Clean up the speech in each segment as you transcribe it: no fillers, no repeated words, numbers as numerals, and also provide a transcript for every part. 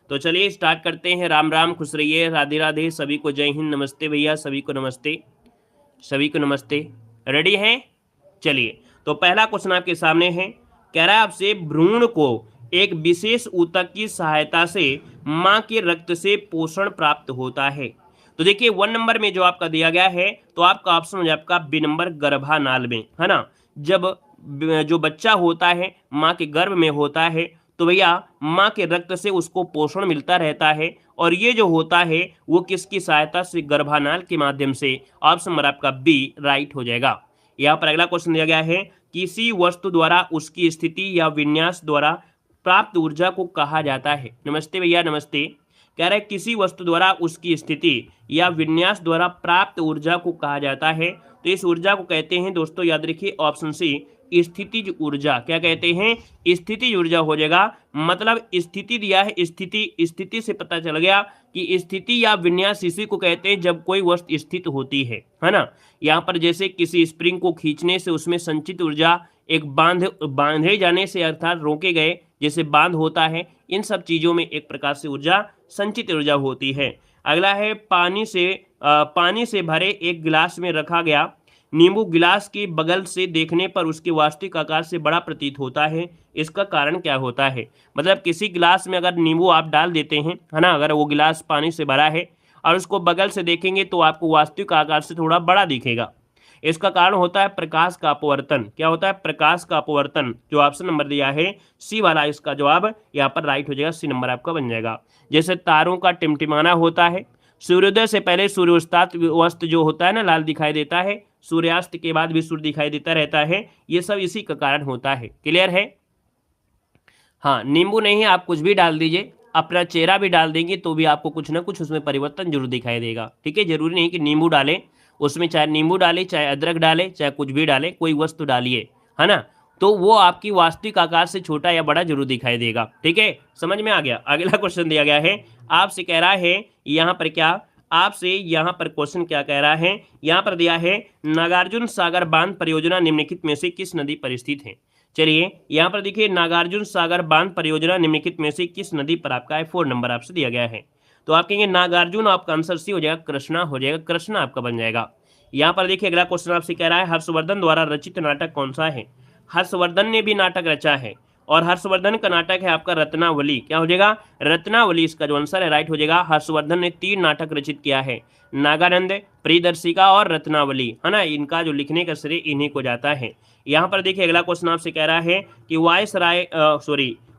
तो चलिए स्टार्ट करते हैं। राम राम, खुश रहिए, राधे राधे, सभी को जय हिंद, नमस्ते भैया, सभी को नमस्ते, सभी को नमस्ते। रेडी हैं? चलिए, तो पहला क्वेश्चन आपके सामने है। कह रहा है आपसे, भ्रूण को एक विशेष ऊतक की सहायता से मां के रक्त से पोषण प्राप्त होता है। तो देखिए 1 नंबर में जो आपका दिया गया है, तो आपका ऑप्शन हो जाए आपका बी नंबर, गर्भानाल में, है ना। जब जो बच्चा होता है माँ के गर्भ में होता है, तो भैया माँ के रक्त से उसको पोषण मिलता रहता है, और ये जो होता है वो किसकी सहायता से? गर्भानाल के माध्यम से। ऑप्शन नंबर आपका बी राइट हो जाएगा। यहाँ पर अगला क्वेश्चन दिया गया है, किसी वस्तु द्वारा उसकी स्थिति या विन्यास द्वारा प्राप्त ऊर्जा को कहा जाता है। नमस्ते भैया, नमस्ते। कह रहा है किसी वस्तु द्वारा उसकी स्थिति या विन्यास द्वारा प्राप्त ऊर्जा को कहा जाता है। तो इस ऊर्जा को कहते हैं दोस्तों, याद रखिए ऑप्शन सी, स्थितिज ऊर्जा। क्या कहते हैं? स्थितिज ऊर्जा हो जाएगा। मतलब स्थिति दिया है, स्थिति से पता चल गया कि स्थिति या विन्यास इसी को कहते हैं जब कोई वस्तु स्थित होती है ना। यहाँ पर जैसे किसी स्प्रिंग को खींचने से उसमें संचित ऊर्जा, एक बांधे जाने से अर्थात रोके गए जैसे बांध होता है, इन सब चीजों में एक प्रकार से ऊर्जा संचित ऊर्जा होती है। अगला है, पानी से भरे एक गिलास में रखा गया नींबू गिलास के बगल से देखने पर उसके वास्तविक आकार से बड़ा प्रतीत होता है। इसका कारण क्या होता है? मतलब किसी गिलास में अगर नींबू आप डाल देते हैं, है ना, अगर वो गिलास पानी से भरा है और उसको बगल से देखेंगे तो आपको वास्तविक आकार से थोड़ा बड़ा दिखेगा। इसका कारण होता है प्रकाश का अपवर्तन। क्या होता है? प्रकाश का अपवर्तन। जो ऑप्शन नंबर दिया है सी वाला, इसका जवाब यहाँ पर राइट हो जाएगा, सी नंबर आपका बन जाएगा। जैसे तारों का टिमटिमाना होता है, सूर्योदय से पहले सूर्यास्त वस्त जो होता है ना, लाल दिखाई देता है, सूर्यास्त के बाद भी सूर्य दिखाई देता रहता है, ये सब इसी का कारण होता है। क्लियर है? हाँ, नींबू नहीं है, आप कुछ भी डाल दीजिए, अपना चेहरा भी डाल देंगे तो भी आपको कुछ ना कुछ उसमें परिवर्तन जरूर दिखाई देगा। ठीक है, जरूरी नहीं कि नींबू डालें, उसमें चाहे नींबू डालें, चाहे अदरक डालें, चाहे कुछ भी डालें, कोई वस्तु डालिए, है ना, तो वो आपकी वास्तविक आकार से छोटा या बड़ा जरूर दिखाई देगा। ठीक है, समझ में आ गया। अगला क्वेश्चन दिया गया है, आपसे कह रहा है यहाँ पर क्या, आपसे यहाँ पर क्वेश्चन क्या कह रहा है, यहाँ पर दिया है नागार्जुन सागर बांध परियोजना निम्नलिखित में से किस नदी पर स्थित है। चलिए यहाँ पर देखिए, नागार्जुन सागर बांध परियोजना निम्नलिखित में से किस नदी पर आपका है? 4 नंबर आपसे दिया गया है। तो आप कहेंगे नागार्जुन, आपका आंसर सी हो जाएगा, कृष्णा हो जाएगा, कृष्णा आपका बन जाएगा। यहाँ पर देखिए अगला क्वेश्चन आपसे कह रहा है, हर्षवर्धन द्वारा रचित नाटक कौन सा है? हर्षवर्धन ने भी नाटक रचा है, और हर्षवर्धन का नाटक है आपका रत्नावली। क्या हो जाएगा? रत्नावली इसका जो आंसर है राइट हो जाएगा। हर्षवर्धन ने 3 नाटक रचित किया है, नागानंद, प्रियदर्शिका और रत्नावली, है ना। इनका जो लिखने का श्रेय इन्हीं को जाता है। यहाँ पर देखिए अगला क्वेश्चन आपसे कह रहा है कि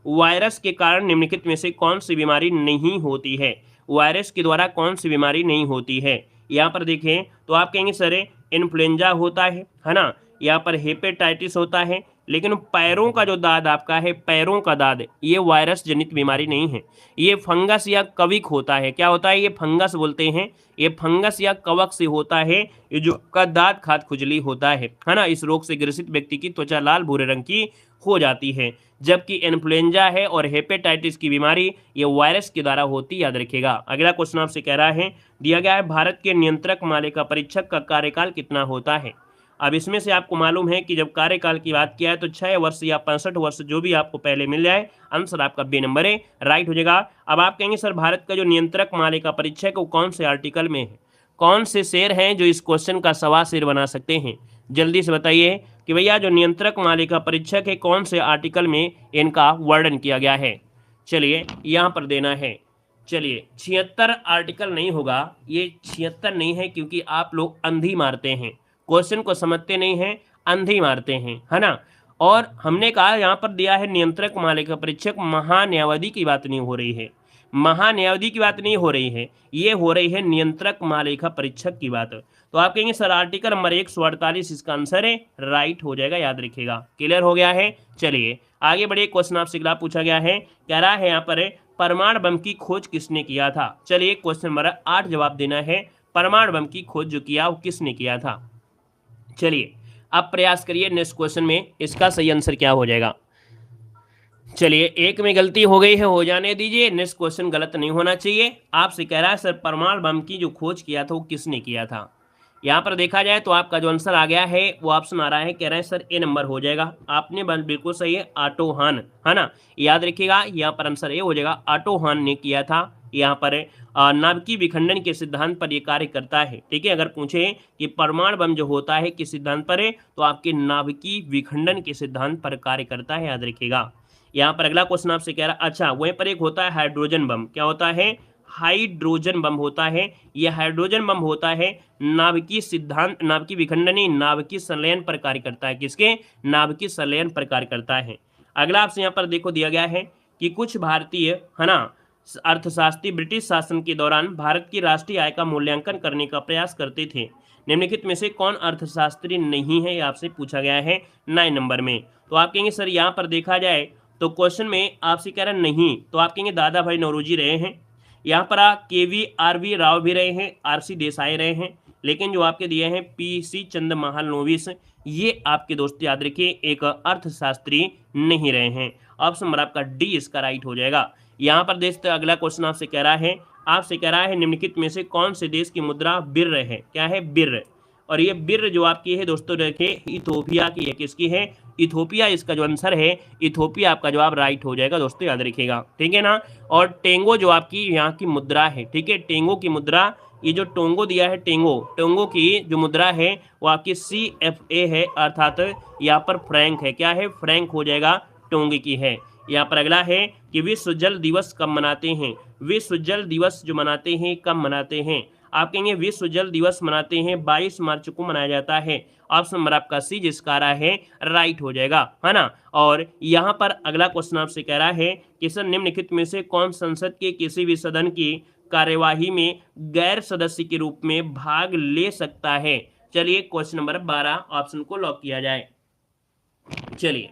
वायरस के कारण निम्नलिखित में से कौन सी बीमारी नहीं होती है? वायरस के द्वारा कौन सी बीमारी नहीं होती है? यहाँ पर देखें तो आप कहेंगे सर इन्फ्लुएंजा होता है ना, यहाँ पर हेपेटाइटिस होता है, लेकिन पैरों का जो दाद आपका है, पैरों का दाद, ये वायरस जनित बीमारी नहीं है, ये फंगस या कवक होता है। क्या होता है? ये फंगस बोलते हैं, ये फंगस या कवक से होता है, ये जो का दाद खाद खुजली होता है ना। इस रोग से ग्रसित व्यक्ति की त्वचा लाल भूरे रंग की हो जाती है, जबकि इन्फ्लुएंजा है और हेपेटाइटिस की बीमारी ये वायरस के द्वारा होती, याद रखिएगा। अगला क्वेश्चन आपसे कह रहा है, दिया गया है भारत के नियंत्रक मालिका परीक्षक का कार्यकाल कितना होता है? अब इसमें से आपको मालूम है कि जब कार्यकाल की बात किया है तो 6 वर्ष या 65 वर्ष जो भी आपको पहले मिल जाए, आंसर आपका बी नंबर है, राइट हो जाएगा। अब आप कहेंगे सर भारत का जो नियंत्रक मालिका परीक्षक वो कौन से आर्टिकल में है? कौन से शेर हैं जो इस क्वेश्चन का सवा शेर बना सकते हैं? जल्दी से बताइए कि भैया जो नियंत्रक मालिका परीक्षक है कौन से आर्टिकल में इनका वर्णन किया गया है। चलिए यहाँ पर देना है, चलिए 76 आर्टिकल नहीं होगा, ये 76 नहीं है, क्योंकि आप लोग अंधी मारते हैं, क्वेश्चन को समझते नहीं हैं, अंधी मारते हैं, है ना। और हमने कहा यहाँ पर दिया है नियंत्रक मालिका परीक्षक, महान्यायावधि की बात नहीं हो रही है, महान्यायावधि की बात नहीं हो रही है, ये हो रही है नियंत्रक मालिका परीक्षक की बात। तो आप कहेंगे सर आर्टिकल नंबर 148 इसका आंसर है, राइट हो जाएगा, याद रखिएगा। क्लियर हो गया है? चलिए आगे बढ़िए। क्वेश्चन आपसे अगला पूछा गया है, कह रहा है यहाँ पर परमाणु बम की खोज किसने किया था? चलिए क्वेश्चन नंबर 8 जवाब देना है, परमाणु बम की खोज जो किया वो किसने किया था? चलिए अब प्रयास करिए नेक्स्ट क्वेश्चन में इसका सही आंसर क्या हो जाएगा। चलिए एक में गलती हो गई है, हो जाने दीजिए, नेक्स्ट क्वेश्चन गलत नहीं होना चाहिए। आपसे कह रहा है सर परमाणु बम की जो खोज किया था वो किसने किया था? यहाँ पर देखा जाए तो आपका जो आंसर आ गया है वो ऑप्शन आ रहा है, कह रहे हैं सर ए नंबर हो जाएगा। आपने बिल्कुल सही है, ऑटो हॉर्न, है ना, याद रखिएगा यहाँ पर आंसर ए हो जाएगा। ऑटो हॉर्न ने किया था यहाँ पर नाभिकीय विखंडन के सिद्धांत पर ये कार्य करता है। ठीक है, अगर पूछे कि परमाणु बम जो होता है किस सिद्धांत पर है, तो आपके नाभिकीय विखंडन के सिद्धांत पर कार्य करता है, याद रखिएगा। यहाँ पर अगला क्वेश्चन आपसे कह रहा है, अच्छा वहीं पर एक होता है हाइड्रोजन बम, क्या होता है, हाइड्रोजन बम होता है। यह हाइड्रोजन बम होता है नाभिकीय सिद्धांत, नाभिकीय विखंडन नहीं, नाभिकीय संलयन पर कार्य करता है। किसके, नाभिकीय संलयन पर कार्य करता है। अगला आपसे यहाँ पर देखो दिया गया है कि कुछ भारतीय, है ना, अर्थशास्त्री ब्रिटिश शासन के दौरान भारत की राष्ट्रीय आय का मूल्यांकन करने का प्रयास करते थे। निम्नलिखित में से कौन अर्थशास्त्री नहीं है, आपसे पूछा गया है 9 नंबर में। तो आप कहेंगे सर यहाँ पर देखा जाए तो क्वेश्चन में आपसे कह रहा है नहीं, तो आप कहेंगे दादा भाई नौरोजी रहे हैं, यहाँ पर KV राव भी रहे हैं, RC देसाई रहे हैं, लेकिन जो आपके दिए हैं PC चंद्र महालनोबिस, ये आपके दोस्त याद रखिए एक अर्थशास्त्री नहीं रहे हैं। ऑप्शन नंबर आपका डी इसका राइट हो जाएगा। यहाँ पर देखते अगला क्वेश्चन आपसे कह रहा है निम्नलिखित में से कौन से देश की मुद्रा बिर्र है, क्या है, बिर्र। और ये बिर्र जो आपकी है दोस्तों रखे इथोपिया की है, किसकी है, इथोपिया, इसका जो आंसर है इथोपिया, आपका जवाब राइट हो जाएगा दोस्तों, याद रखिएगा, ठीक है ना। और टेंगो जो आपकी यहाँ की मुद्रा है, ठीक है, टेंगो की मुद्रा, ये जो टोंगो दिया है टेंगो की जो मुद्रा है वो आपकी CFA है, अर्थात यहाँ पर फ्रैंक है, क्या है, फ्रैंक हो जाएगा, टोंगे की है। यहाँ पर अगला है कि विश्व जल दिवस कब मनाते हैं, विश्व जल दिवस जो मनाते हैं कब मनाते हैं, आप कहेंगे विश्व जल दिवस मनाते हैं 22 मार्च को मनाया जाता है। ऑप्शन नंबर आपका सी जिसका आ रहा है राइट हो जाएगा, है ना। और यहाँ पर अगला क्वेश्चन आपसे कह रहा है कि सर निम्नलिखित में से कौन संसद के किसी भी सदन की कार्यवाही में गैर सदस्य के रूप में भाग ले सकता है। चलिए क्वेश्चन नंबर 12 ऑप्शन को लॉक किया जाए। चलिए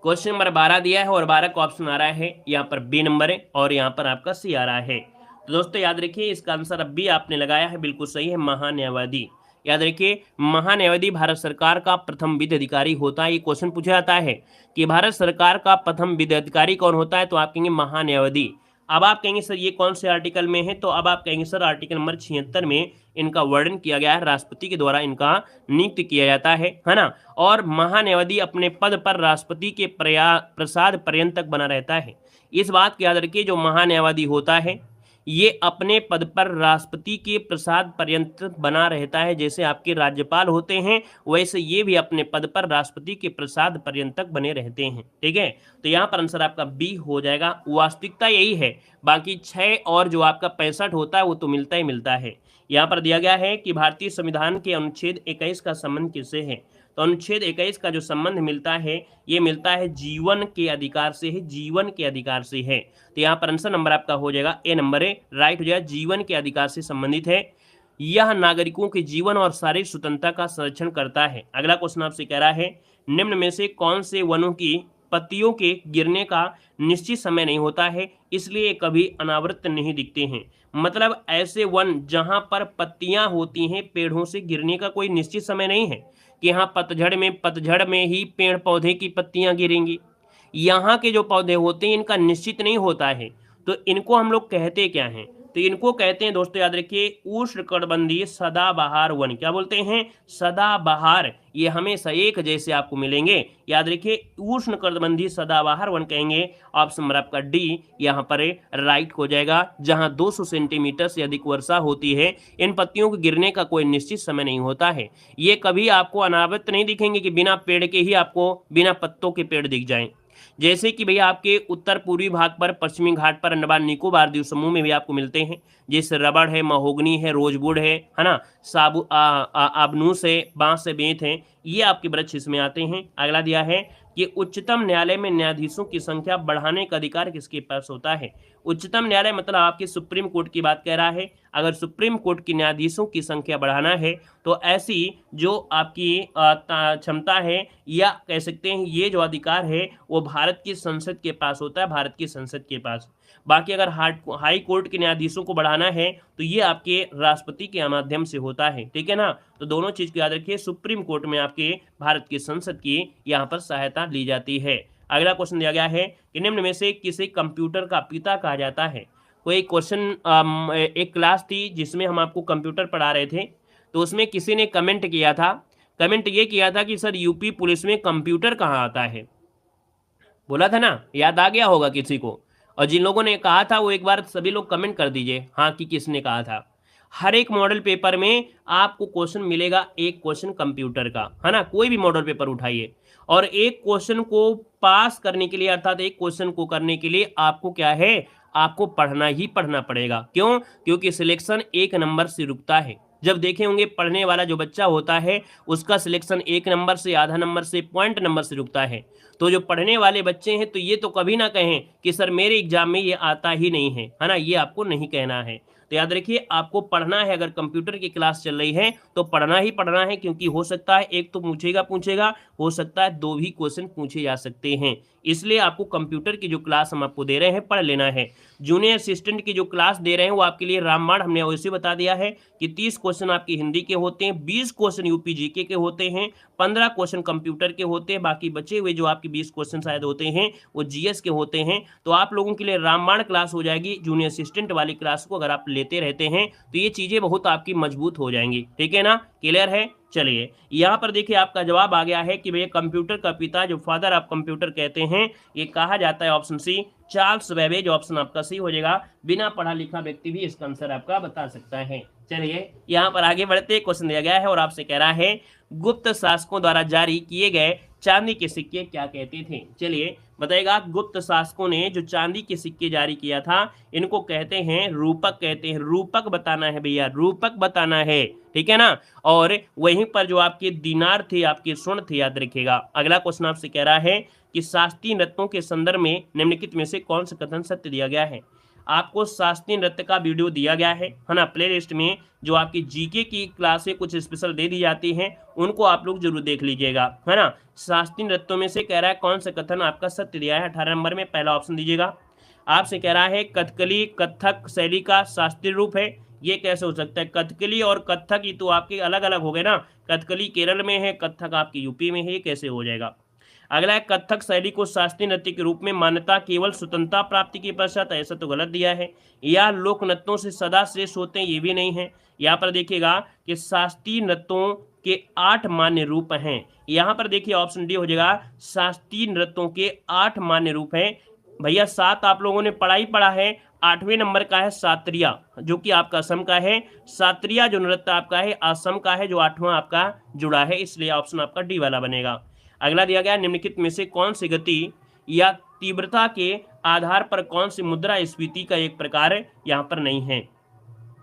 क्वेश्चन नंबर 12 दिया है और 12 का ऑप्शन आ रहा है यहाँ पर बी नंबर है और यहाँ पर आपका सी आ रहा है। तो दोस्तों याद रखिए इसका आंसर अब भी आपने लगाया है, बिल्कुल सही है, महान्यायवादी। याद रखिए महान्यायवादी भारत सरकार का प्रथम विधि अधिकारी होता है। ये क्वेश्चन पूछा जाता है कि भारत सरकार का प्रथम विधि अधिकारी कौन होता है, तो आप कहेंगे महान्यायवादी। अब आप कहेंगे सर ये कौन से आर्टिकल में है, तो अब आप कहेंगे सर आर्टिकल नंबर 76 में इनका वर्णन किया गया है, राष्ट्रपति के द्वारा इनका नियुक्त किया जाता है ना। और महान्यायवादी अपने पद पर राष्ट्रपति के प्रसाद पर्यंत तक बना रहता है। इस बात को याद रखिए जो महान्यायवादी होता है ये अपने पद पर राष्ट्रपति के प्रसाद पर्यंत बना रहता है। जैसे आपके राज्यपाल होते हैं वैसे ये भी अपने पद पर राष्ट्रपति के प्रसाद पर्यंत तक बने रहते हैं, ठीक है। तो यहाँ पर आंसर आपका बी हो जाएगा। वास्तविकता यही है, बाकी 6 और जो आपका 65 होता है वो तो मिलता ही मिलता है। यहाँ पर दिया गया है कि भारतीय संविधान के अनुच्छेद 21 का संबंध किससे है, तो अनुच्छेद 21 का जो संबंध मिलता है ये मिलता है जीवन के अधिकार से है, जीवन के अधिकार से है। तो यहाँ पर आंसर नंबर आपका हो जाएगा ए नंबर है, राइट हो जाएगा, जीवन के अधिकार से संबंधित है। यह नागरिकों के जीवन और शारीरिक स्वतंत्रता का संरक्षण करता है। अगला क्वेश्चन आपसे कह रहा है निम्न में से कौन से वनों की पत्तियों के गिरने का निश्चित समय नहीं होता है, इसलिए कभी अनावृत नहीं दिखते हैं। मतलब ऐसे वन जहां पर पत्तियां होती हैं पेड़ों से गिरने का कोई निश्चित समय नहीं है कि हाँ पतझड़ में ही पेड़ पौधे की पत्तियां गिरेंगी। यहाँ के जो पौधे होते हैं इनका निश्चित नहीं होता है, तो इनको हम लोग कहते क्या हैं, तो इनको कहते हैं दोस्तों याद रखिए उष्णकटिबंधीय सदाबहार वन। क्या बोलते हैं, सदाबहार। ये हमेशा एक जैसे आपको मिलेंगे, याद रखिए उष्णकटिबंधीय सदाबहार वन कहेंगे। ऑप्शन नंबर आपका डी यहाँ पर राइट हो जाएगा। जहां 200 सेंटीमीटर से अधिक वर्षा होती है इन पत्तियों को गिरने का कोई निश्चित समय नहीं होता है। ये कभी आपको अनावृत नहीं दिखेंगे कि बिना पेड़ के ही आपको बिना पत्तों के पेड़ दिख जाएं। जैसे कि भैया आपके उत्तर पूर्वी भाग पर पश्चिमी घाट पर अंडमान निकोबार द्वीप समूह में भी आपको मिलते हैं, जैसे रबड़ है, महोगनी है, रोजवुड है ना, आबनूस है, बांस से बेंत है, ये आपके वृक्ष इसमें आते हैं। अगला दिया है कि उच्चतम न्यायालय में न्यायाधीशों की संख्या बढ़ाने का अधिकार किसके पास होता है। उच्चतम न्यायालय मतलब आपके सुप्रीम कोर्ट की बात कह रहा है। अगर सुप्रीम कोर्ट की न्यायाधीशों की संख्या बढ़ाना है तो ऐसी जो आपकी क्षमता है या कह सकते हैं ये जो अधिकार है वो भारत की संसद के पास होता है, भारत की संसद के पास। बाकी अगर हाई कोर्ट के न्यायाधीशों को बढ़ाना है तो ये आपके राष्ट्रपति के माध्यम से होता है, ठीक है ना। तो दोनों चीज को याद रखिए, सुप्रीम कोर्ट में आपके भारत की संसद की यहाँ पर सहायता ली जाती है। अगला क्वेश्चन दिया गया है कि निम्न में से किसे कंप्यूटर का पिता कहा जाता है। कोई क्वेश्चन एक क्लास थी जिसमें हम आपको कंप्यूटर पढ़ा रहे थे, तो उसमें किसी ने कमेंट किया था, कमेंट ये किया था कि सर यूपी पुलिस में कंप्यूटर कहाँ आता है। बोला था ना, याद आ गया होगा किसी को। और जिन लोगों ने कहा था वो एक बार सभी लोग कमेंट कर दीजिए हाँ कि किसने कहा था। हर एक मॉडल पेपर में आपको क्वेश्चन मिलेगा, एक क्वेश्चन कंप्यूटर का, है ना। कोई भी मॉडल पेपर उठाइए और एक क्वेश्चन को पास करने के लिए, अर्थात एक क्वेश्चन को करने के लिए आपको क्या है, आपको पढ़ना ही पढ़ना पड़ेगा। क्यों? क्योंकि सिलेक्शन एक नंबर से रुकता है। जब देखे होंगे पढ़ने वाला जो बच्चा होता है उसका सिलेक्शन एक नंबर से, आधा नंबर से, पॉइंट नंबर से रुकता है। तो जो पढ़ने वाले बच्चे हैं तो ये तो कभी ना कहें कि सर मेरे एग्जाम में ये आता ही नहीं है ना, ये आपको नहीं कहना है। तो याद रखिए आपको पढ़ना है। अगर कंप्यूटर की क्लास चल रही है तो पढ़ना ही पढ़ना है, क्योंकि हो सकता है एक तो पूछेगा, हो सकता है दो भी क्वेश्चन पूछे जा सकते हैं। इसलिए आपको कंप्यूटर की जो क्लास हम आपको दे रहे हैं पढ़ लेना है। जूनियर असिस्टेंट की जो क्लास दे रहे हैं वो आपके लिए रामबाण हमने वैसे बता दिया है कि 30 क्वेश्चन आपकी हिंदी के होते हैं, 20 क्वेश्चन यूपी जीके के होते हैं, 15 क्वेश्चन कंप्यूटर के होते हैं, बाकी बचे हुए जो आपके 20 क्वेश्चन शायद होते हैं वो जीएस के होते हैं। तो आप लोगों के लिए रामबाण क्लास हो जाएगी। जूनियर असिस्टेंट वाली क्लास को अगर आप लेते रहते हैं तो ये चीज़ें बहुत आपकी मजबूत हो जाएंगी। ठीक है ना, क्लियर है। चलिए यहाँ पर देखिए आपका जवाब आ गया है कि भैया कंप्यूटर का पिता, जो फादर ऑफ कंप्यूटर कहते हैं, ये कहा जाता है option C Charles Babbage. Option आपका सी हो जाएगा। बिना पढ़ा लिखा व्यक्ति भी इसका आंसर आपका बता सकता है। चलिए यहाँ पर आगे बढ़ते, क्वेश्चन दिया गया है और आपसे कह रहा है गुप्त शासकों द्वारा जारी किए गए चांदी के सिक्के क्या कहते थे। चलिए बताएगा, गुप्त शासकों ने जो चांदी के सिक्के जारी किया था इनको कहते हैं रूपक कहते हैं। रूपक बताना है भैया, रूपक बताना है, ठीक है ना। और वहीं पर जो आपके दिनार थे, आपके स्वर्ण थे, याद रखिएगा। अगला क्वेश्चन आपसे कह रहा है कि शास्त्रीय नृत्यों के संदर्भ में निम्नलिखित में से कौन सा कथन सत्य दिया गया है। आपको शास्त्रीय नृत्य का वीडियो दिया गया है ना, प्ले लिस्ट में जो आपकी जीके की क्लासें कुछ स्पेशल दे दी जाती हैं उनको आप लोग जरूर देख लीजिएगा, है ना। शास्त्रीय नृत्यों में से कह रहा है कौन सा कथन आपका सत्य दिया है। 18 नंबर में पहला ऑप्शन दीजिएगा। आपसे कह रहा है कथकली कथक शैली का शास्त्रीय रूप है। ये कैसे हो सकता है? कथकली और कथक ये तो आपके अलग अलग हो गए ना। कथकली केरल में है, कथक आपके यूपी में है, ये कैसे हो जाएगा। अगला है कथक शैली को शास्त्रीय नृत्य के रूप में मान्यता केवल स्वतंत्रता प्राप्ति के पश्चात, ऐसा तो गलत दिया है। या लोक नृत्यों से सदा श्रेष्ठ होते हैं, ये भी नहीं है। यहाँ पर देखिएगा कि शास्त्रीय नृत्यों के 8 मान्य रूप हैं। यहाँ पर देखिए ऑप्शन डी हो जाएगा, शास्त्रीय नृत्यों के 8 मान्य रूप हैं। भैया 7 आप लोगों ने पढ़ा ही पढ़ा है। 8वें नंबर का है सात्रिया, जो कि आपका असम का है। सात्रिया जो नृत्य आपका है असम का है, जो 8वां आपका जुड़ा है, इसलिए ऑप्शन आपका डी वाला बनेगा। अगला दिया गया, निम्नलिखित में से कौन सी गति या तीव्रता के आधार पर कौन सी मुद्रास्फीति का एक प्रकार यहाँ पर नहीं है।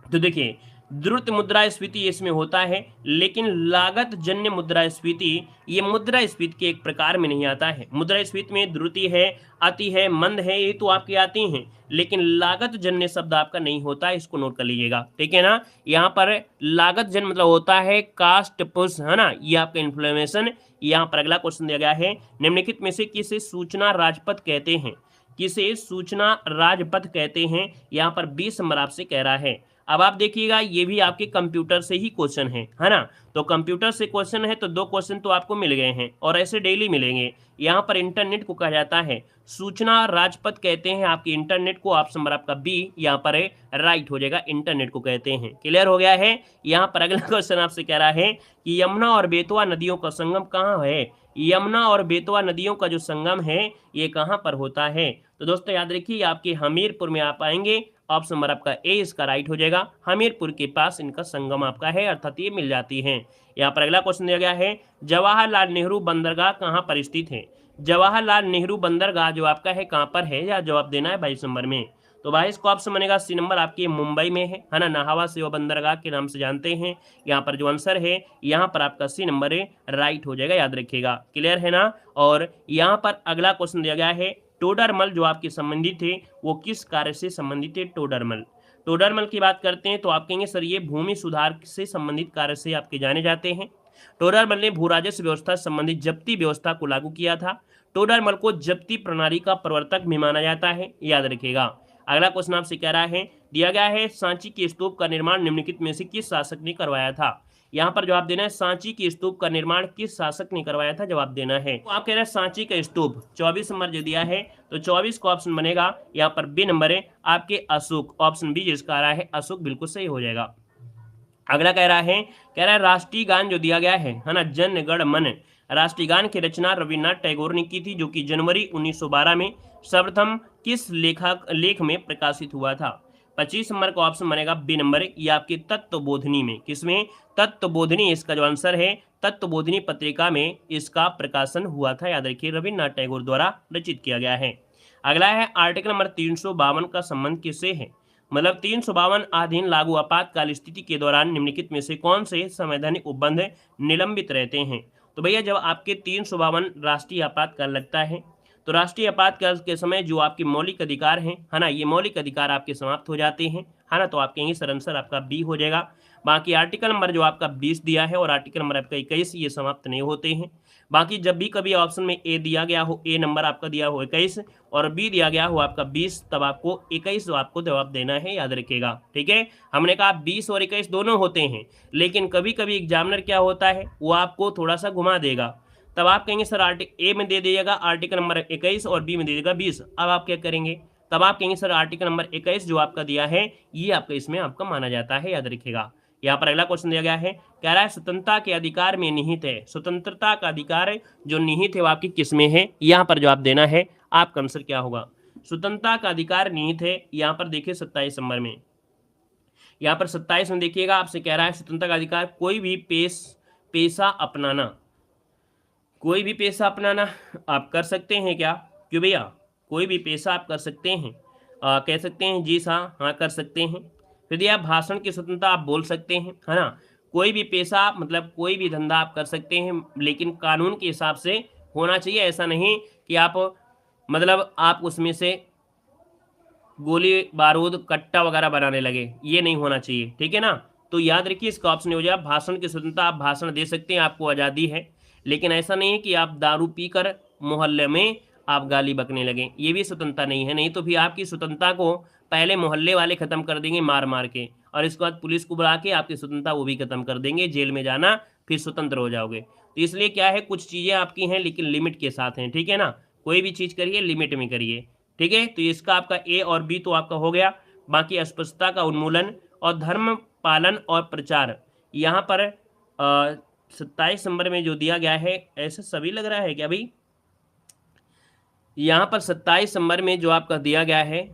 तो देखिए द्रुत मुद्रास्फीति इसमें होता है, लेकिन लागत जन्य मुद्रास्फीति ये मुद्रास्फीति के एक प्रकार में नहीं आता है। मुद्रास्फीति में द्रुति है, अति है, मंद है, ये तो आपके आती हैं, लेकिन लागत जन्य शब्द आपका नहीं होता है, इसको नोट कर लीजिएगा, ठीक है ना। यहाँ पर लागत जन्य मतलब होता है कास्ट पुश, है ना, ये आपका इन्फ्लेमेशन। यहाँ पर अगला क्वेश्चन दिया गया है, निम्नलिखित में से किसे सूचना राजपथ कहते हैं। किसे सूचना राजपथ कहते हैं, यहाँ पर 20 नंबर आपसे कह रहा है। अब आप देखिएगा ये भी आपके कंप्यूटर से ही क्वेश्चन है ना। तो कंप्यूटर से क्वेश्चन है तो 2 क्वेश्चन तो आपको मिल गए हैं और ऐसे डेली मिलेंगे। यहाँ पर इंटरनेट को कहा जाता है सूचना राजपथ कहते हैं आपके इंटरनेट को। ऑप्शन नंबर आपका बी यहाँ पर राइट हो जाएगा, इंटरनेट को कहते हैं। क्लियर हो गया है। यहाँ पर अगला क्वेश्चन आपसे कह रहा है कि यमुना और बेतवा नदियों का संगम कहाँ है। यमुना और बेतवा नदियों का जो संगम है ये कहाँ पर होता है। तो दोस्तों याद रखिए आपके हमीरपुर में आप आएंगे। ऑप्शन नंबर आपका ए इसका राइट हो जाएगा। हमीरपुर के पास इनका संगम आपका है, अर्थात ये मिल जाती हैं। यहाँ पर अगला क्वेश्चन दिया गया है, जवाहरलाल नेहरू बंदरगाह कहाँ पर स्थित है। जवाहरलाल नेहरू बंदरगाह जो आपका है कहाँ पर है, या जवाब देना है 22 नंबर में। तो 22 को ऑप्शन बनेगा सी नंबर आपके मुंबई में है ना, नाहवा सेवा बंदरगाह के नाम से जानते हैं। यहाँ पर जो आंसर है यहाँ पर आपका सी नंबर राइट हो जाएगा, याद रखिएगा। क्लियर है ना। और यहाँ पर अगला क्वेश्चन दिया गया है, टोडरमल जो आपके संबंधित थे वो किस कार्य से संबंधित है। टोडरमल, टोडरमल की बात करते हैं तो आप कहेंगे सर ये भूमि सुधार से संबंधित कार्य से आपके जाने जाते हैं। टोडरमल ने भू राजस्व व्यवस्था से संबंधित जब्ती व्यवस्था को लागू किया था। टोडरमल को जब्ती प्रणाली का प्रवर्तक भी माना जाता है, याद रखिएगा। अगला क्वेश्चन आपसे कह रहा है, दिया गया है सांची के स्तूप का निर्माण निम्नलिखित में से किस शासक ने करवाया था। यहाँ पर जवाब देना है सांची के स्तूप का निर्माण किस शासक ने करवाया था, जवाब देना है। तो आप कह रहे हैं सांची का स्तूप, 24 नंबर जो दिया है तो 24 का ऑप्शन बनेगा यहाँ पर बी नंबर है आपके अशोक। ऑप्शन बी जिसका आ रहा है अशोक बिल्कुल सही हो जाएगा। अगला कह रहा है राष्ट्रीय गान जो दिया गया है ना, जन गण मन, राष्ट्रीय गान की रचना रविन्द्रनाथ टैगोर ने की थी, जो कि जनवरी 1912 में सर्वप्रथम किस लेख में प्रकाशित हुआ था। 25 नंबर का ऑप्शन बनेगा बी नंबर, ये आपके तत्वबोधिनी में। किसमें? तत्वबोधिनी, इसका जो आंसर है तत्वबोधिनी पत्रिका में इसका प्रकाशन हुआ था। याद रखिए, रविन्द्रनाथ टैगोर द्वारा रचित किया गया है। अगला है आर्टिकल नंबर 352 का संबंध किससे है? मतलब 352 अधीन लागू आपातकाल स्थिति के दौरान निम्नलिखित में से कौन से संवैधानिक उपबंध निलंबित रहते हैं? तो भैया जब आपके 352 राष्ट्रीय आपातकाल लगता है तो राष्ट्रीय आपातकाल के समय जो आपके मौलिक अधिकार हैं, है ना, ये मौलिक अधिकार आपके समाप्त हो जाते हैं, है ना। तो आप कहेंगे सर आंसर आपका बी हो जाएगा। बाकी आर्टिकल नंबर जो आपका 20 दिया है और आर्टिकल नंबर आपका 21, ये समाप्त नहीं होते हैं। बाकी जब भी कभी ऑप्शन में ए दिया गया हो, ए नंबर आपका दिया हो 21 और बी दिया गया हो आपका 20, तब आपको 21 आपको जवाब देना है, याद रखिएगा। ठीक है, हमने कहा 20 और 21 दोनों होते हैं, लेकिन कभी कभी एग्जामिनर क्या होता है वो आपको थोड़ा सा घुमा देगा, तब आप कहेंगे सर ए में दे दीजिएगा आर्टिकल नंबर 21 और बी में दे देगा 20। अब आप क्या करेंगे? तब आप कहेंगे सर आर्टिकल नंबर 21 जो आपका दिया है ये आपका इसमें आपका माना जाता है, याद रखिएगा। यहाँ पर अगला क्वेश्चन दिया गया है, कह रहा है स्वतंत्रता के अधिकार में निहित है, स्वतंत्रता का अधिकार जो निहित है वो आपकी किस में है? यहाँ पर जवाब देना है, आपका आंसर क्या होगा? स्वतंत्रता का अधिकार निहित है, यहाँ पर देखिए 27 नंबर में, यहाँ पर 27 में देखिएगा आपसे कह रहा है स्वतंत्रता का अधिकार कोई भी पेशा अपनाना, कोई भी पेशा अपनाना आप कर सकते हैं क्या? क्यों भैया, कोई भी पेशा आप कर सकते हैं? कह सकते हैं जी हाँ कर सकते हैं। फिर दिया भाषण की स्वतंत्रता आप बोल सकते हैं, है ना। कोई भी पेशा मतलब कोई भी धंधा आप कर सकते हैं, लेकिन कानून के हिसाब से होना चाहिए। ऐसा नहीं कि आप मतलब आप उसमें से गोली बारूद कट्टा वगैरह बनाने लगे, ये नहीं होना चाहिए, ठीक है ना। तो याद रखिए इसका ऑप्शन हो जाएगा भाषण की स्वतंत्रता, आप भाषण दे सकते हैं, आपको आज़ादी है, लेकिन ऐसा नहीं है कि आप दारू पीकर मोहल्ले में आप गाली बकने लगें, ये भी स्वतंत्रता नहीं है। नहीं तो फिर आपकी स्वतंत्रता को पहले मोहल्ले वाले ख़त्म कर देंगे मार मार के, और इसके बाद पुलिस को बुला के आपकी स्वतंत्रता वो भी ख़त्म कर देंगे, जेल में जाना, फिर स्वतंत्र हो जाओगे। तो इसलिए क्या है, कुछ चीज़ें आपकी हैं लेकिन लिमिट के साथ हैं, ठीक है ना। कोई भी चीज़ करिए लिमिट में करिए, ठीक है। तो इसका आपका ए और बी तो आपका हो गया। बाकी अस्पृश्यता का उन्मूलन और धर्म पालन और प्रचार, यहाँ पर 27 नंबर में जो दिया गया है, ऐसा सभी लग रहा है क्या भाई? यहाँ पर 27 नंबर में जो आपका दिया गया है,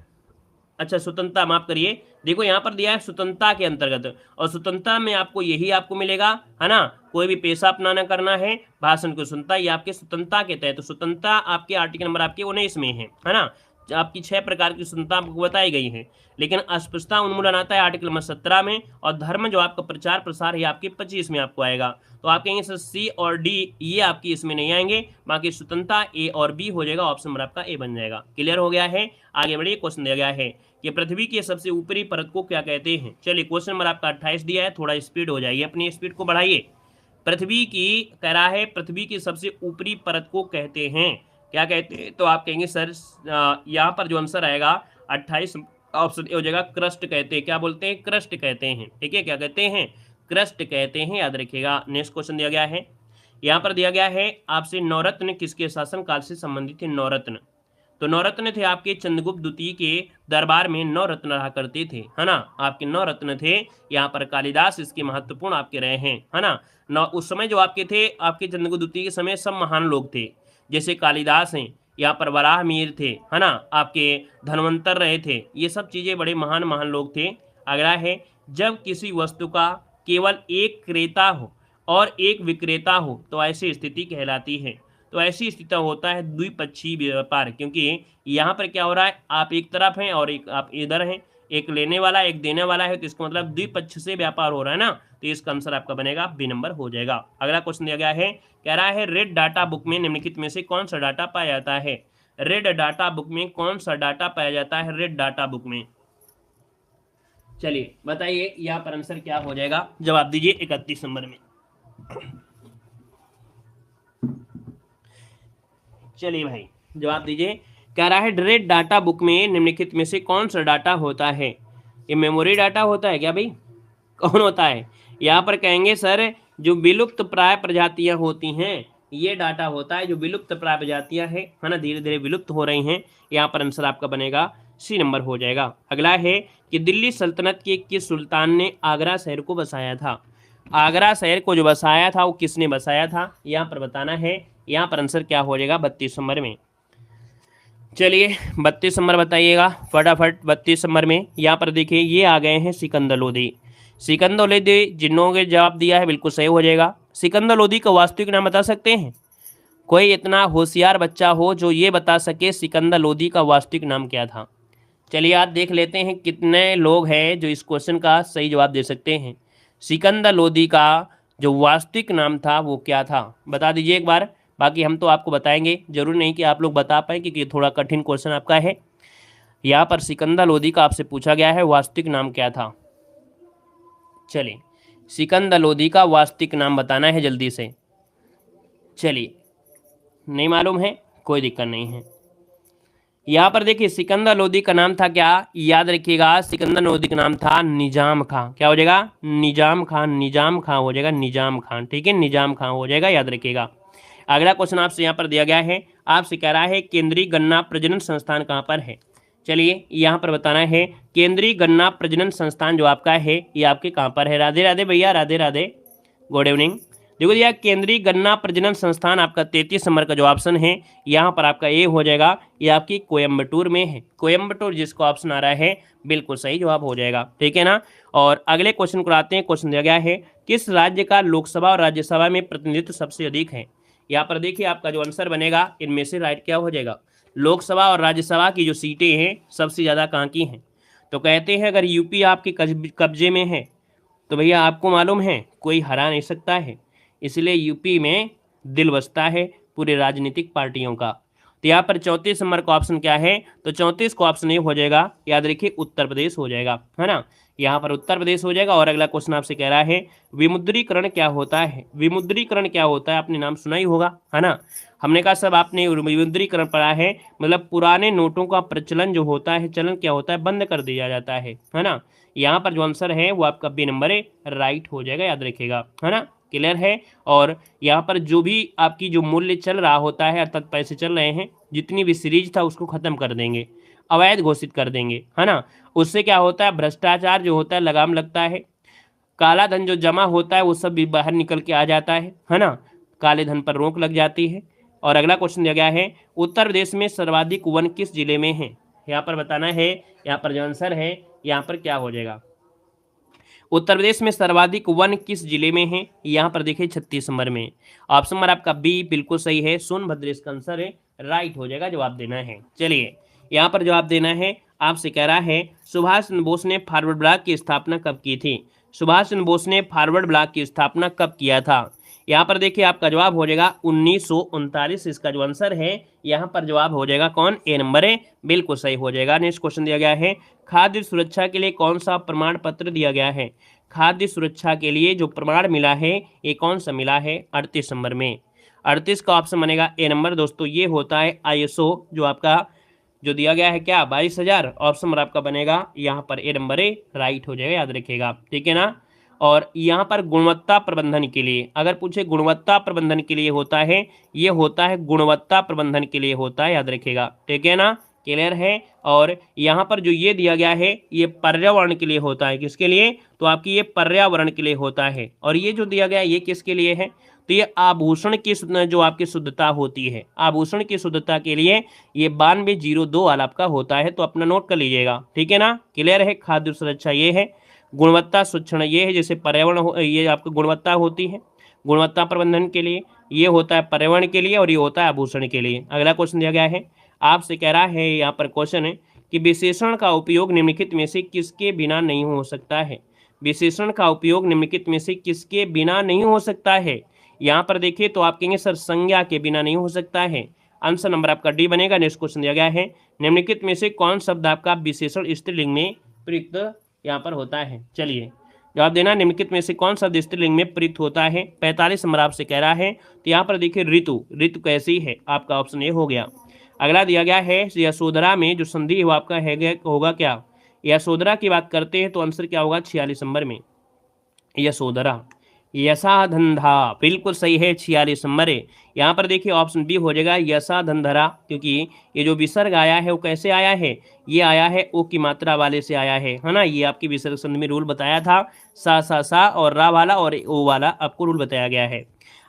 अच्छा स्वतंत्रता माफ करिए, देखो यहाँ पर दिया है स्वतंत्रता के अंतर्गत, और स्वतंत्रता में आपको यही आपको मिलेगा, है ना। कोई भी पेशा अपनाना करना है, भाषण को स्वतंत्रता, ये आपके स्वतंत्रता के तहत। तो स्वतंत्रता आपके आर्टिकल नंबर आपके 19 में है ना। आपकी 6 प्रकार की स्वतंत्रता आपको बताई गई है, लेकिन अस्पृश्यता उन्मूलन आता है आर्टिकल नंबर 17 में, और धर्म जो आपका प्रचार प्रसार है आपके 25 में आपको आएगा। तो आप कहेंगे सर सी और डी ये आपकी इसमें नहीं आएंगे, बाकी स्वतंत्रता ए और बी हो जाएगा, ऑप्शन नंबर आपका ए बन जाएगा। क्लियर हो गया है? आगे बढ़िए, क्वेश्चन दिया गया है कि पृथ्वी की सबसे ऊपरी परत को क्या कहते हैं। चलिए क्वेश्चन नंबर आपका 28 दिया है, थोड़ा स्पीड हो जाइए, अपनी स्पीड को बढ़ाइए। पृथ्वी की कह रहा है पृथ्वी की सबसे ऊपरी परत को कहते हैं, क्या कहते हैं? तो आप कहेंगे सर यहाँ पर जो आंसर आएगा 28 ऑप्शन ए हो जाएगा, क्रस्ट कहते हैं। क्या बोलते हैं? क्रस्ट कहते हैं, ठीक है। क्या कहते हैं? क्रस्ट कहते हैं, याद रखिएगा। नेक्स्ट क्वेश्चन दिया गया है, यहाँ पर दिया गया है आपसे नवरत्न किसके शासनकाल से संबंधित थे? नवरत्न, तो नवरत्न थे आपके चंद्रगुप्त द्वितीय के दरबार में नवरत्न रहा करते थे, है ना। आपके नवरत्न थे, यहाँ पर कालिदास इसके महत्वपूर्ण आपके रहे हैं, है ना। उस समय जो आपके थे, आपके चंद्रगुप्त द्वितीय के समय सब महान लोग थे, जैसे कालिदास हैं, यहाँ पर वराह मीर थे, है ना, आपके धनवंतर रहे थे, ये सब चीज़ें बड़े महान महान लोग थे। अगला है, जब किसी वस्तु का केवल एक क्रेता हो और एक विक्रेता हो तो ऐसी स्थिति कहलाती है। तो ऐसी स्थिति होता है द्विपक्षीय व्यापार, क्योंकि यहाँ पर क्या हो रहा है, आप एक तरफ हैं और एक आप इधर हैं, एक लेने वाला एक देने वाला है, तो इसका मतलब द्विपक्ष से व्यापार हो रहा है ना। तो इसका आंसर आपका बनेगा बी नंबर हो जाएगा। अगला क्वेश्चन दिया गया है, कह रहा है रेड डाटा बुक में निम्नलिखित में से कौन सा डाटा पाया जाता है? रेड डाटा बुक में कौन सा डाटा पाया जाता है? रेड डाटा बुक में, चलिए बताइए यहाँ पर आंसर क्या हो जाएगा, जवाब दीजिए 31 नंबर में। चलिए भाई जवाब दीजिए। कह रहा है रेड डाटा बुक में निम्नलिखित में से कौन सा डाटा होता है? ये मेमोरी डाटा होता है क्या भाई? कौन होता है? यहाँ पर कहेंगे सर जो विलुप्त प्राय प्रजातियां होती हैं, ये डाटा होता है जो विलुप्त प्राय प्रजातियां है ना, धीरे धीरे विलुप्त हो रही हैं। यहाँ पर आंसर आपका बनेगा सी नंबर हो जाएगा। अगला है कि दिल्ली सल्तनत के किस सुल्तान ने आगरा शहर को बसाया था। आगरा शहर को जो बसाया था वो किसने बसाया था, यहाँ पर बताना है। यहाँ पर आंसर क्या हो जाएगा 32 नंबर में। चलिए 32 नंबर बताइएगा फटाफट। 32 नंबर में यहाँ पर देखिए ये आ गए हैं सिकंदर लोदी। सिकंदर लोदी जिन्होंने जवाब दिया है बिल्कुल सही हो जाएगा। सिकंदर लोदी का वास्तविक नाम बता सकते हैं? कोई इतना होशियार बच्चा हो जो ये बता सके सिकंदर लोदी का वास्तविक नाम क्या था। चलिए आज देख लेते हैं कितने लोग हैं जो इस क्वेश्चन का सही जवाब दे सकते हैं। सिकंदर लोदी का जो वास्तविक नाम था वो क्या था, बता दीजिए एक बार। बाकी हम तो आपको बताएंगे, जरूर नहीं कि आप लोग बता पाए क्योंकि थोड़ा कठिन क्वेश्चन आपका है। यहाँ पर सिकंदर लोदी का आपसे पूछा गया है वास्तविक नाम क्या था। चलिए सिकंदर लोदी का वास्तविक नाम बताना है जल्दी से। चलिए नहीं मालूम है कोई दिक्कत नहीं है। यहाँ पर देखिए सिकंदर लोदी का नाम था क्या, याद रखिएगा सिकंदर लोदी का नाम था निजाम खां। क्या हो जाएगा? निजाम खां। निजाम खां हो जाएगा, निजाम खां। ठीक है, निजाम खां हो जाएगा, याद रखिएगा। अगला क्वेश्चन आपसे यहाँ पर दिया गया है, आपसे कह रहा है केंद्रीय गन्ना प्रजनन संस्थान कहाँ पर है। चलिए यहाँ पर बताना है केंद्रीय गन्ना प्रजनन संस्थान जो आपका है ये आपके कहाँ पर है। राधे राधे भैया, राधे राधे, गुड इवनिंग। देखो भैया केंद्रीय गन्ना प्रजनन संस्थान आपका 33 नंबर का जो ऑप्शन है यहाँ पर आपका ए हो जाएगा। ये आपकी कोयम्बटूर में है। कोयम्बटूर जिसको ऑप्शन आ रहा है बिल्कुल सही जवाब हो जाएगा। ठीक है ना। और अगले क्वेश्चन को आते हैं। क्वेश्चन दिया गया है किस राज्य का लोकसभा और राज्यसभा में प्रतिनिधित्व सबसे अधिक है। यहाँ पर देखिए आपका जो आंसर बनेगा इनमें से राइट क्या हो जाएगा। लोकसभा और राज्यसभा की जो सीटें हैं सबसे ज़्यादा कहाँ की हैं, तो कहते हैं अगर यूपी आपके कब्जे में है तो भैया आपको मालूम है कोई हरा नहीं सकता है, इसलिए यूपी में दिल बसता है पूरे राजनीतिक पार्टियों का। तो यहाँ पर 34 नंबर का ऑप्शन क्या है, तो 34 का ऑप्शन ये हो जाएगा, याद रखिए उत्तर प्रदेश हो जाएगा, है ना। यहाँ पर उत्तर प्रदेश हो जाएगा। और अगला क्वेश्चन आपसे कह रहा है विमुद्रीकरण क्या होता है। विमुद्रीकरण क्या होता है आपने नाम सुना ही होगा, है ना। हमने कहा सब आपने विमुद्रीकरण पढ़ा है, मतलब पुराने नोटों का प्रचलन जो होता है, चलन क्या होता है, बंद कर दिया जाता है ना। यहाँ पर जो आंसर है वो आपका बी नंबर है, राइट हो जाएगा, याद रखिएगा, है ना। क्लियर है। और यहाँ पर जो भी आपकी जो मूल्य चल रहा होता है अर्थात पैसे चल रहे हैं, जितनी भी सीरीज था उसको खत्म कर देंगे, अवैध घोषित कर देंगे, है ना। उससे क्या होता है, भ्रष्टाचार जो होता है लगाम लगता है, काला धन जो जमा होता है वो सब भी बाहर निकल के आ जाता है ना। काले धन पर रोक लग जाती है। और अगला क्वेश्चन दिया गया है उत्तर प्रदेश में सर्वाधिक वन किस जिले में है। यहाँ पर बताना है, यहाँ पर जो आंसर है यहाँ पर क्या हो जाएगा। उत्तर प्रदेश में सर्वाधिक वन किस जिले में है, यहाँ पर देखिए 36 नंबर में। ऑप्शन नंबर आपका बी बिल्कुल सही है, सोनभद्र इसका आंसर है, राइट हो जाएगा, जवाब देना है। चलिए यहाँ पर जवाब देना है, आपसे कह रहा है सुभाष चंद्र बोस ने फॉरवर्ड ब्लॉक की स्थापना कब की थी। सुभाष चंद्र बोस ने फॉरवर्ड ब्लॉक की स्थापना कब किया था। यहाँ पर देखिए आपका जवाब हो जाएगा 1939, इसका जो आंसर है यहाँ पर जवाब हो जाएगा कौन, ए नंबर है, बिल्कुल सही हो जाएगा। नेक्स्ट क्वेश्चन दिया गया है खाद्य सुरक्षा के लिए कौन सा प्रमाण पत्र दिया गया है। खाद्य सुरक्षा के लिए जो प्रमाण मिला है ये कौन सा मिला है, 38 नंबर में। 38 का ऑप्शन बनेगा ए नंबर। दोस्तों ये होता है ISO जो आपका जो दिया गया है क्या 22,000, ऑप्शन नंबर आपका बनेगा यहाँ पर ए नंबर है, राइट हो जाएगा, याद रखिएगा। ठीक है ना। और यहाँ पर गुणवत्ता प्रबंधन के लिए अगर पूछे, गुणवत्ता प्रबंधन के लिए होता है, ये होता है गुणवत्ता प्रबंधन के लिए होता है, याद रखिएगा। ठीक है ना, क्लियर है। और यहाँ पर जो ये दिया गया है ये पर्यावरण के लिए होता है, किसके लिए, तो आपकी ये पर्यावरण के लिए होता है। और ये जो दिया गया ये किसके लिए है, तो ये आभूषण की जो आपकी शुद्धता होती है, आभूषण की शुद्धता के लिए ये 9202 वाला आपका होता है, तो अपना नोट कर लीजिएगा। ठीक है ना, क्लियर है। खाद्य सुरक्षा ये है, गुणवत्ता शिक्षण ये है, जैसे पर्यावरण ये आपकी गुणवत्ता होती है, गुणवत्ता प्रबंधन के लिए ये होता है पर्यावरण के लिए, और ये होता है आभूषण के लिए। अगला क्वेश्चन दिया गया है, आपसे कह रहा है यहाँ पर क्वेश्चन है कि विशेषण का उपयोग निम्नलिखित में से किसके बिना नहीं हो सकता है। विशेषण का उपयोग निम्नलिखित में से किसके बिना नहीं हो सकता है। यहाँ पर देखिए तो आप कहेंगे सर संज्ञा के बिना नहीं हो सकता है, आंसर नंबर आपका डी बनेगा। नेक्स्ट क्वेश्चन दिया गया है निम्नलिखित में से कौन शब्द आपका विशेषण स्त्रीलिंग में प्रयुक्त यहाँ पर होता है। चलिए जवाब देना, निम्नलिखित में से कौन शब्द स्त्रीलिंग में प्रयुक्त होता है। 45 नंबर आपसे कह रहा है, तो यहाँ पर देखिए ऋतु, ऋतु कैसी है, आपका ऑप्शन ए हो गया। अगला दिया गया है यशोधरा में जो संधि है वो आपका है होगा क्या। यशोधरा की बात करते हैं तो आंसर क्या होगा 46 नंबर में, यशोधरा। यशाधंधा, बिल्कुल सही है, 46 नंबर है। यहाँ पर देखिए ऑप्शन बी हो जाएगा यशाधंधरा, क्योंकि ये जो विसर्ग आया है वो कैसे आया है, ये आया है ओ की मात्रा वाले से आया है ना। ये आपकी विसर्ग संधि में रूल बताया था, सा और रा वाला और ओ वाला आपको रूल बताया गया है।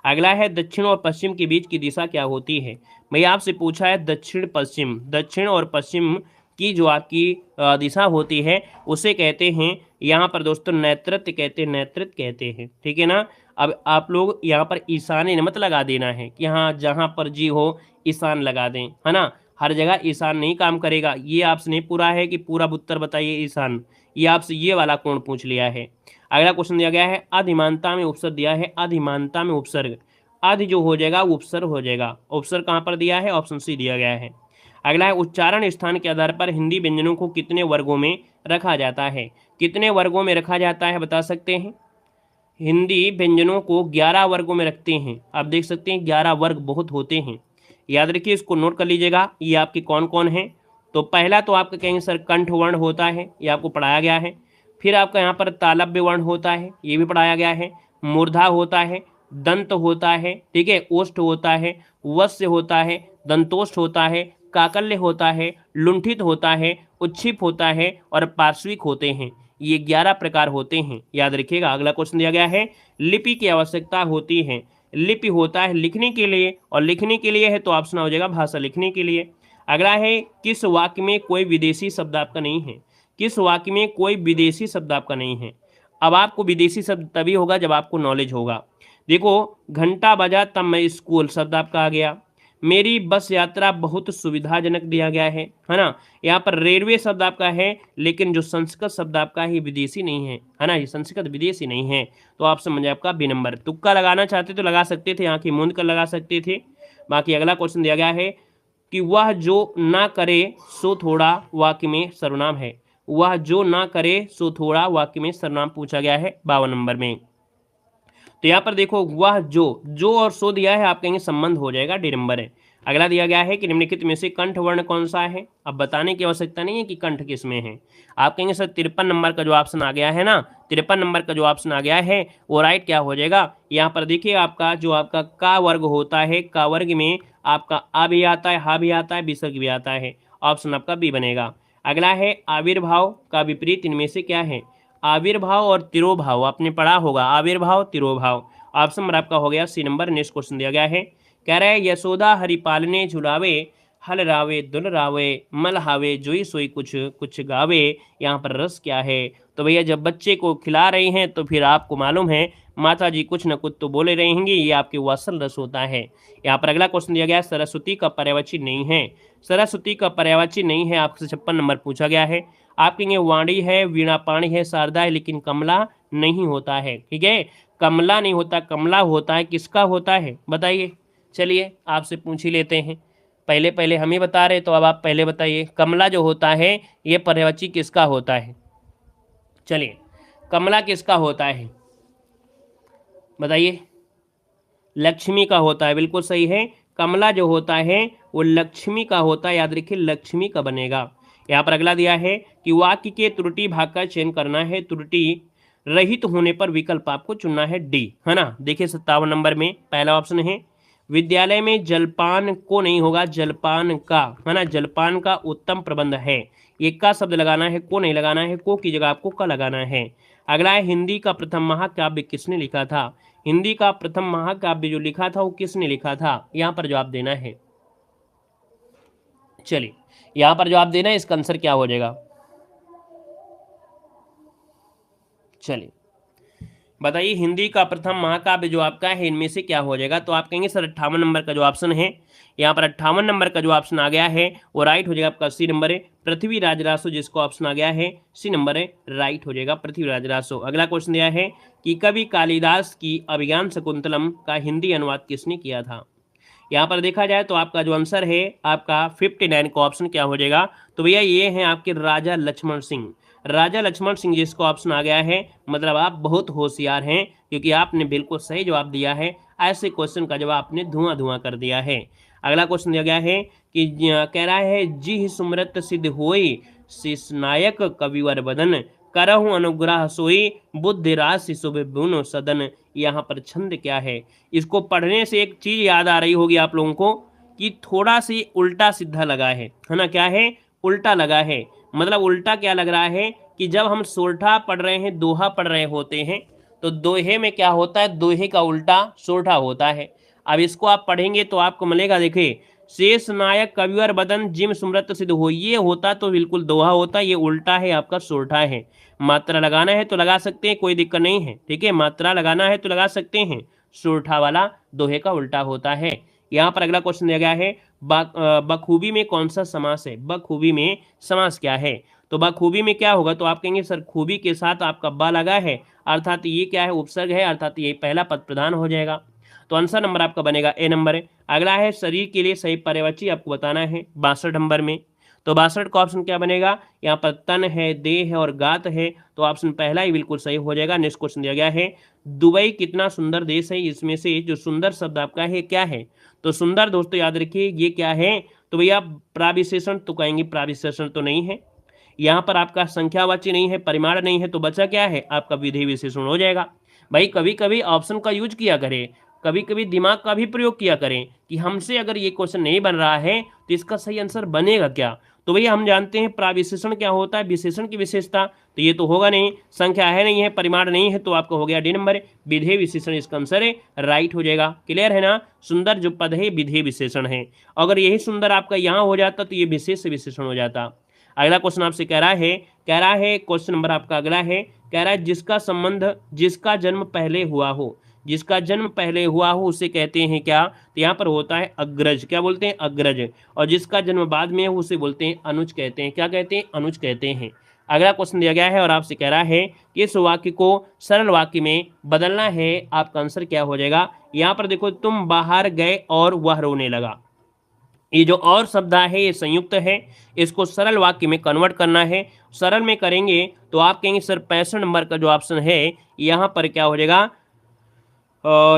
अगला है दक्षिण और पश्चिम के बीच की दिशा क्या होती है। भैया आपसे पूछा है दक्षिण पश्चिम, दक्षिण और पश्चिम की जो आपकी दिशा होती है उसे कहते हैं यहाँ पर दोस्तों नेतृत्व कहते हैं, नेतृत्व कहते हैं, ठीक है ना। अब आप लोग यहाँ पर ईशान्य मत लगा देना है कि हाँ जहाँ पर जी हो ईशान लगा दें, है ना। हर जगह ईशान नहीं काम करेगा। ये आपसे नहीं पूरा है कि पूरा उत्तर बताइए ईशान, ये आपसे ये वाला कोण पूछ लिया है। अगला क्वेश्चन दिया गया है अधिमानता में उपसर्ग दिया है, अधिमानता में उपसर्ग, आदि जो हो जाएगा वो उपसर्ग हो जाएगा। उपसर्ग कहाँ पर दिया है, ऑप्शन सी दिया गया है। अगला है उच्चारण स्थान के आधार पर हिंदी व्यंजनों को कितने वर्गों में रखा जाता है। कितने वर्गों में रखा जाता है बता सकते हैं। हिंदी व्यंजनों को 11 वर्गों में रखते हैं। आप देख सकते हैं 11 वर्ग बहुत होते हैं, याद रखिए, इसको नोट कर लीजिएगा। ये आपके कौन कौन हैं, तो पहला तो आपका कहेंगे सर कंठ वर्ण होता है, ये आपको पढ़ाया गया है। फिर आपका यहाँ पर तालव्य वर्ण होता है, ये भी पढ़ाया गया है। मूर्धा होता है, दंत होता है, ठीक है, ओष्ठ होता है, वस्य होता है, दंतोष्ठ होता है, काकल्य होता है, लुंठित होता है, उच्छिप होता है और पार्श्विक होते हैं। ये 11 प्रकार होते हैं, याद रखिएगा। अगला क्वेश्चन दिया गया है लिपि की आवश्यकता होती है। लिपि होता है लिखने के लिए, और लिखने के लिए है तो ऑप्शन हो जाएगा भाषा लिखने के लिए। अगला है किस वाक्य में कोई विदेशी शब्द आपका नहीं है। किस वाक्य में कोई विदेशी शब्द आपका नहीं है। अब आपको विदेशी शब्द तभी होगा जब आपको नॉलेज होगा। देखो घंटा बजा तब मैं स्कूल शब्द आपका आ गया। मेरी बस यात्रा बहुत सुविधाजनक दिया गया है ना। यहाँ पर रेलवे शब्द आपका है, लेकिन जो संस्कृत शब्द आपका है विदेशी नहीं है ना, ये संस्कृत विदेशी नहीं है। तो आप समझ आपका बी नंबर। तुक्का लगाना चाहते तो लगा सकते थे, आंखें मूंद कर लगा सकते थे। बाकी अगला क्वेश्चन दिया गया है कि वह जो ना करे सो थोड़ा वाक्य में सर्वनाम है। वह जो ना करे सो थोड़ा वाक्य में सर्वनाम पूछा गया है 52 नंबर में। तो यहाँ पर देखो वह जो और सो दिया है, आप कहेंगे संबंध हो जाएगा, डी नंबर है। अगला दिया गया है कि निम्नलिखित में से कंठ वर्ण कौन सा है। अब बताने की आवश्यकता नहीं है कि कंठ किस में है। आप कहेंगे सर 53 नंबर का जो ऑप्शन आ गया है ना, 53 नंबर का जो ऑप्शन आ गया है वो राइट क्या हो जाएगा। यहाँ पर देखिए आपका जो आपका का वर्ग होता है, का वर्ग में आपका आ भी आता है, हा भी आता है, विसर्ग भी आता है। ऑप्शन आपका बी बनेगा। अगला है आविर्भाव का विपरीत इनमें से क्या है। आविर्भाव और तिरोभाव आपने पढ़ा होगा, आविर्भाव तिरोभाव। ऑप्शन नंबर आपका हो गया सी नंबर। नेक्स्ट क्वेश्चन दिया गया है, कह रहा है यशोदा हरिपालने झुलावे, हल रावे दुल रावे, मल हावे जोई सोई कुछ कुछ गावे। यहाँ पर रस क्या है। तो भैया जब बच्चे को खिला रही हैं तो फिर आपको मालूम है माता जी कुछ न कुछ तो बोले रहेंगे, ये आपके वात्सल रस होता है। यहाँ पर अगला क्वेश्चन दिया गया है सरस्वती का पर्यायवाची नहीं है। सरस्वती का पर्यायवाची नहीं है, आपसे 56 नंबर पूछा गया है। आप कहेंगे वाणी है, वीणा पाणी है, शारदा है, लेकिन कमला नहीं होता है, ठीक है। कमला नहीं होता, कमला होता है। किसका होता है बताइए। चलिए आपसे पूछ ही लेते हैं, पहले पहले हम ही बता रहे तो अब आप पहले बताइए। कमला जो होता है ये पर्यायवाची किसका होता है। चलिए कमला किसका होता है बताइए। लक्ष्मी का होता है, बिल्कुल सही है। कमला जो होता है वो लक्ष्मी का होता है, याद रखिए लक्ष्मी का बनेगा। यहाँ पर अगला दिया है कि वाक्य के त्रुटि भाग का चयन करना है, त्रुटि रहित होने पर विकल्प आपको चुनना है डी, है ना। देखिए 57 नंबर में पहला ऑप्शन है विद्यालय में जलपान को नहीं होगा, जलपान का, है ना, जलपान का उत्तम प्रबंध है। ये का शब्द लगाना है, को नहीं लगाना है, को की जगह आपको का लगाना है। अगला है हिंदी का प्रथम महाकाव्य किसने लिखा था। हिंदी का प्रथम महाकाव्य जो लिखा था वो किसने लिखा था, यहाँ पर जवाब देना है। चलिए यहाँ पर जवाब देना है, इसका आंसर क्या हो जाएगा। चलिए बताइए हिंदी का प्रथम महाकाव्य जो आपका है इनमें से क्या हो जाएगा। तो आप कहेंगे सर 58 नंबर का जो ऑप्शन है, यहाँ पर 58 नंबर का जो ऑप्शन आ गया है वो राइट हो जाएगा आपका सी नंबर है पृथ्वीराज रासो, जिसको ऑप्शन आ गया है सी नंबर है राइट हो जाएगा पृथ्वीराज रासो। अगला क्वेश्चन दिया है कि कवि कालिदास की अभिज्ञान शकुंतलम का हिंदी अनुवाद किसने किया था। यहाँ पर देखा जाए तो आपका जो आंसर है आपका 59 का ऑप्शन क्या हो जाएगा। तो भैया ये हैं आपके राजा लक्ष्मण सिंह, राजा लक्ष्मण सिंह जिसको ऑप्शन आ गया है। मतलब आप बहुत होशियार हैं क्योंकि आपने बिल्कुल सही जवाब दिया है। ऐसे क्वेश्चन का जवाब आपने धुआं धुआं कर दिया है। अगला क्वेश्चन दिया गया है कि कह रहा है जी सुमृत सिद्ध होई शीश नायक कविवर बदन, करहु अनुग्रह सोई बुद्धि राशि शुभ बुन सदन। यहाँ पर छंद क्या है, इसको पढ़ने से एक चीज याद आ रही होगी आप लोगों को कि थोड़ा सी उल्टा सीधा लगा है ना, क्या है, उल्टा लगा है। मतलब उल्टा क्या लग रहा है कि जब हम सोरठा पढ़ रहे हैं, दोहा पढ़ रहे होते हैं, तो दोहे में क्या होता है, दोहे का उल्टा सोरठा होता है। अब इसको आप पढ़ेंगे तो आपको मिलेगा, देखिए, शेष नायक कविवर बदन जिम सुमृत सिद्ध हो, ये होता तो बिल्कुल दोहा होता, ये उल्टा है, आपका सोरठा है। मात्रा लगाना है तो लगा सकते हैं, कोई दिक्कत नहीं है, ठीक है, मात्रा लगाना है तो लगा सकते हैं, सोरठा वाला दोहे का उल्टा होता है। यहाँ पर अगला क्वेश्चन दिया गया है, बखूबी में कौन सा समास है, बखूबी में समास क्या है। तो बखूबी में क्या होगा, तो आप कहेंगे सर खूबी के साथ आपका ब लगा है, अर्थात ये क्या है, उपसर्ग है, अर्थात ये पहला पद प्रधान हो जाएगा। तो आंसर नंबर आपका बनेगा ए नंबर है। अगला है शरीर के लिए सही पर्यायवाची आपको बताना है 62 नंबर में। तो 62 का ऑप्शन क्या बनेगा, यहाँ पर तन है, देह है और गात है, तो ऑप्शन पहला ही बिल्कुल सही हो जाएगा। नेक्स्ट क्वेश्चन दिया गया है, दुबई कितना सुंदर देश है, इसमें से जो सुंदर शब्द आपका है क्या है। तो सुंदर दोस्तों याद रखिए ये क्या है, तो भैया प्राविशेषण, तो कहेंगे प्राविशेषण तो नहीं है, यहाँ पर आपका संख्यावाची नहीं है, परिमाण नहीं है, तो बचा क्या है, आपका विधेय विशेषण हो जाएगा। भाई कभी कभी ऑप्शन का यूज किया करें, कभी कभी दिमाग का भी प्रयोग किया करें कि हमसे अगर ये क्वेश्चन नहीं बन रहा है तो इसका सही आंसर बनेगा क्या। तो भैया हम जानते हैं प्राविशेषण क्या होता है, विशेषण की विशेषता, तो ये तो होगा नहीं, संख्या है नहीं है, परिमाण नहीं है, तो आपका हो गया डी नंबर, विधेय विशेषण इसका आंसर है, राइट हो जाएगा। क्लियर है ना, सुंदर जो पद है विधेय विशेषण है, अगर यही सुंदर आपका यहाँ हो जाता तो ये विशेष विशेषण हो जाता। अगला क्वेश्चन आपसे कह रहा है क्वेश्चन नंबर आपका अगला है, कह रहा है जिसका संबंध, जिसका जन्म पहले हुआ हो, जिसका जन्म पहले हुआ हो उसे कहते हैं क्या, तो यहाँ पर होता है अग्रज, क्या बोलते हैं, अग्रज। और जिसका जन्म बाद में हो उसे बोलते हैं अनुज कहते हैं, क्या कहते हैं, अनुज कहते हैं। अगला क्वेश्चन दिया गया है और आपसे कह रहा है कि इस वाक्य को सरल वाक्य में बदलना है, आपका आंसर क्या हो जाएगा। यहाँ पर देखो, तुम बाहर गए और वह रोने लगा, ये जो और शब्द है ये संयुक्त है, इसको सरल वाक्य में कन्वर्ट करना है। सरल में करेंगे तो आप कहेंगे सर 65 नंबर का जो ऑप्शन है यहाँ पर क्या हो जाएगा,